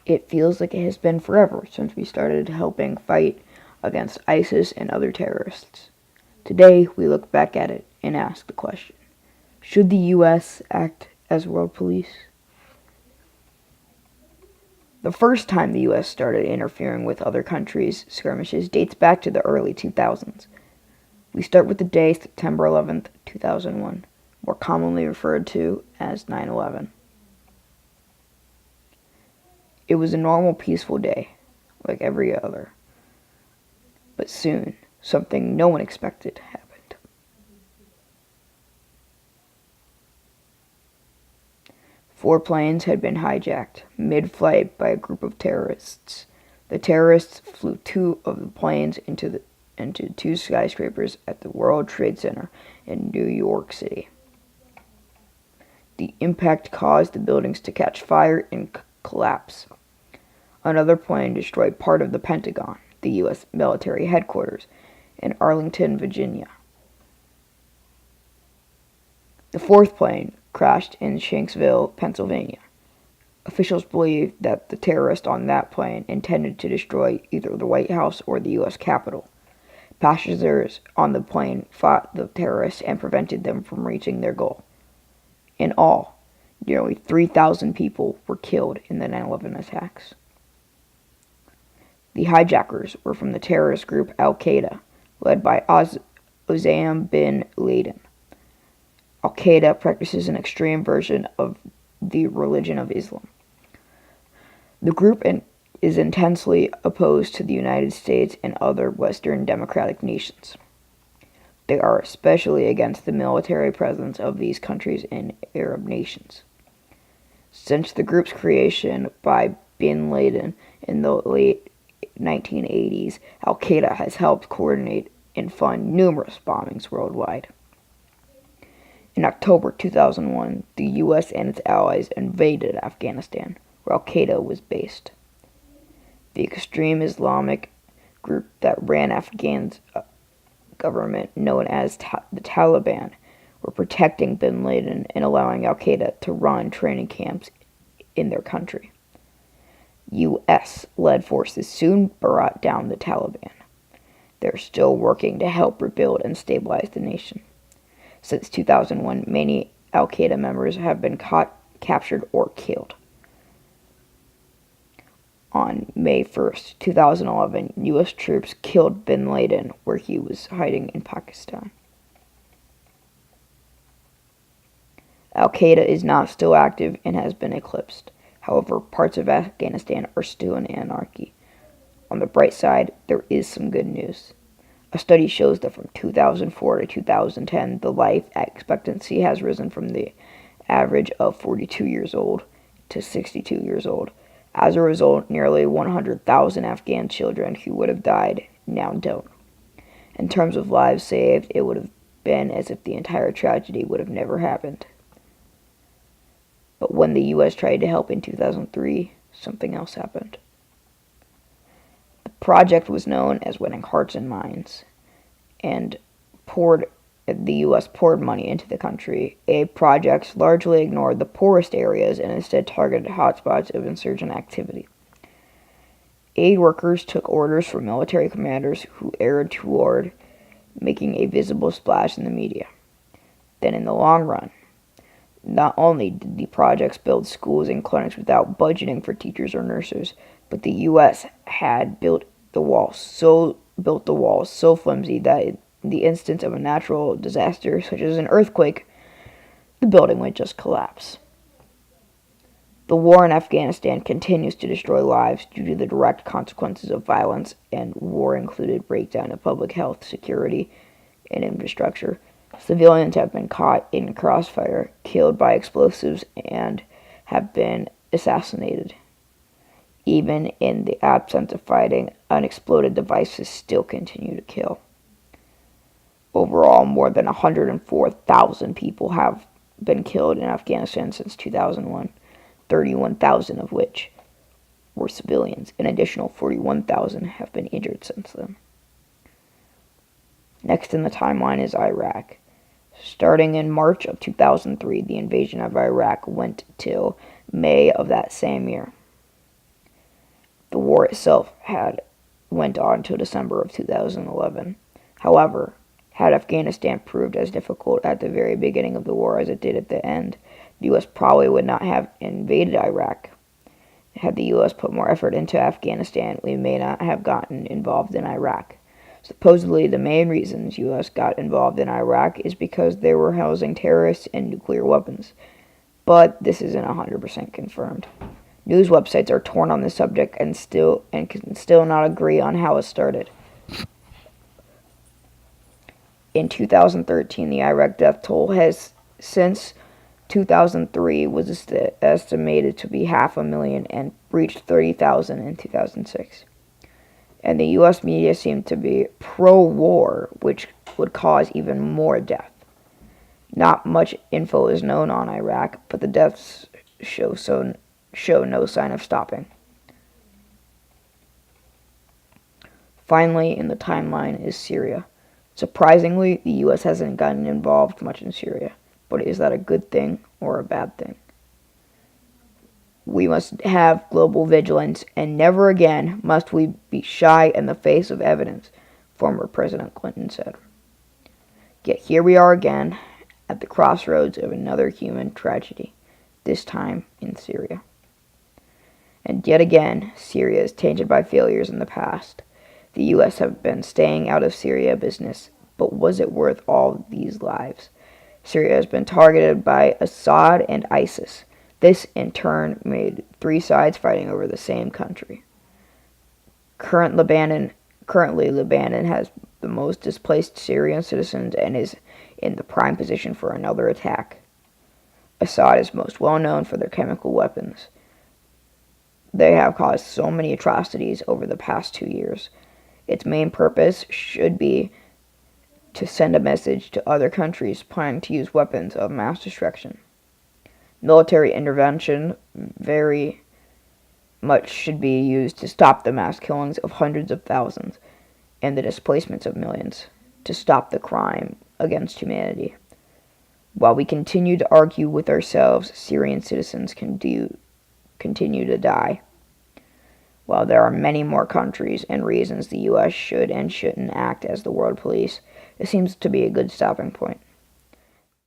It feels like it has been forever since we started helping fight against ISIS and other terrorists. Today, we look back at it and ask the question, should the U.S. act as world police? The first time the U.S. started interfering with other countries' skirmishes dates back to the early 2000s. We start with the day September 11th, 2001, more commonly referred to as 9/11. It was a normal, peaceful day, like every other. But soon, something no one expected happened. Four planes had been hijacked mid-flight by a group of terrorists. The terrorists flew two of the planes into two skyscrapers at the World Trade Center in New York City. The impact caused the buildings to catch fire and collapse. Another plane destroyed part of the Pentagon, the U.S. military headquarters, in Arlington, Virginia. The fourth plane crashed in Shanksville, Pennsylvania. Officials believe that the terrorists on that plane intended to destroy either the White House or the U.S. Capitol. Passengers on the plane fought the terrorists and prevented them from reaching their goal. In all, nearly 3,000 people were killed in the 9/11 attacks. The hijackers were from the terrorist group Al-Qaeda, led by Osama bin Laden. Al-Qaeda practices an extreme version of the religion of Islam. The group is intensely opposed to the United States and other Western democratic nations. They are especially against the military presence of these countries in Arab nations. Since the group's creation by bin Laden in the late 1980s, Al-Qaeda has helped coordinate and fund numerous bombings worldwide. In October 2001, the U.S. and its allies invaded Afghanistan, where Al-Qaeda was based. The extreme Islamic group that ran Afghan's government, known as the Taliban, were protecting bin Laden and allowing Al-Qaeda to run training camps in their country. U.S.-led forces soon brought down the Taliban. They're still working to help rebuild and stabilize the nation. Since 2001, many Al-Qaeda members have been captured, or killed. On May 1st, 2011, U.S. troops killed bin Laden where he was hiding in Pakistan. Al-Qaeda is not still active and has been eclipsed. However, parts of Afghanistan are still in anarchy. On the bright side, there is some good news. A study shows that from 2004 to 2010, the life expectancy has risen from the average of 42 years old to 62 years old. As a result, nearly 100,000 Afghan children who would have died now don't. In terms of lives saved, it would have been as if the entire tragedy would have never happened. But when the U.S. tried to help in 2003, something else happened. The project was known as Winning Hearts and Minds, and the U.S. poured money into the country. Projects largely ignored the poorest areas and instead targeted hotspots of insurgent activity. Aid workers took orders from military commanders who erred toward making a visible splash in the media. Then in the long run, not only did the projects build schools and clinics without budgeting for teachers or nurses, but the U.S. had built the walls so flimsy that in the instance of a natural disaster, such as an earthquake, the building would just collapse. The war in Afghanistan continues to destroy lives due to the direct consequences of violence, and war-included breakdown of public health, security, and infrastructure. Civilians have been caught in crossfire, killed by explosives, and have been assassinated. Even in the absence of fighting, unexploded devices still continue to kill. Overall, more than 104,000 people have been killed in Afghanistan since 2001, 31,000 of which were civilians. An additional 41,000 have been injured since then. Next in the timeline is Iraq. Starting in March of 2003, the invasion of Iraq went till May of that same year. war itself had went on until December of 2011. However, had Afghanistan proved as difficult at the very beginning of the war as it did at the end, the U.S. probably would not have invaded Iraq. Had the U.S. put more effort into Afghanistan, we may not have gotten involved in Iraq. Supposedly, the main reasons U.S. got involved in Iraq is because they were housing terrorists and nuclear weapons. But this isn't 100% confirmed. News websites are torn on this subject and can still not agree on how it started. In 2013, the Iraq death toll has since 2003 was estimated to be 500,000 and reached 30,000 in 2006. And the U.S. media seemed to be pro-war, which would cause even more death. Not much info is known on Iraq, but the deaths show no sign of stopping. Finally, in the timeline is Syria. Surprisingly, the U.S. hasn't gotten involved much in Syria, but is that a good thing or a bad thing? We must have global vigilance, and never again must we be shy in the face of evidence, former President Clinton said. Yet here we are again, at the crossroads of another human tragedy, this time in Syria. And yet again, Syria is tainted by failures in the past. The U.S. have been staying out of Syria business, but was it worth all these lives? Syria has been targeted by Assad and ISIS. This, in turn, made three sides fighting over the same country. Currently, Lebanon has the most displaced Syrian citizens and is in the prime position for another attack. Assad is most well known for their chemical weapons. They have caused so many atrocities over the past 2 years. Its main purpose should be to send a message to other countries planning to use weapons of mass destruction. Military intervention very much should be used to stop the mass killings of hundreds of thousands and the displacements of millions, to stop the crime against humanity. While we continue to argue with ourselves, Syrian citizens continue to die. While there are many more countries and reasons the U.S. should and shouldn't act as the world police, it seems to be a good stopping point.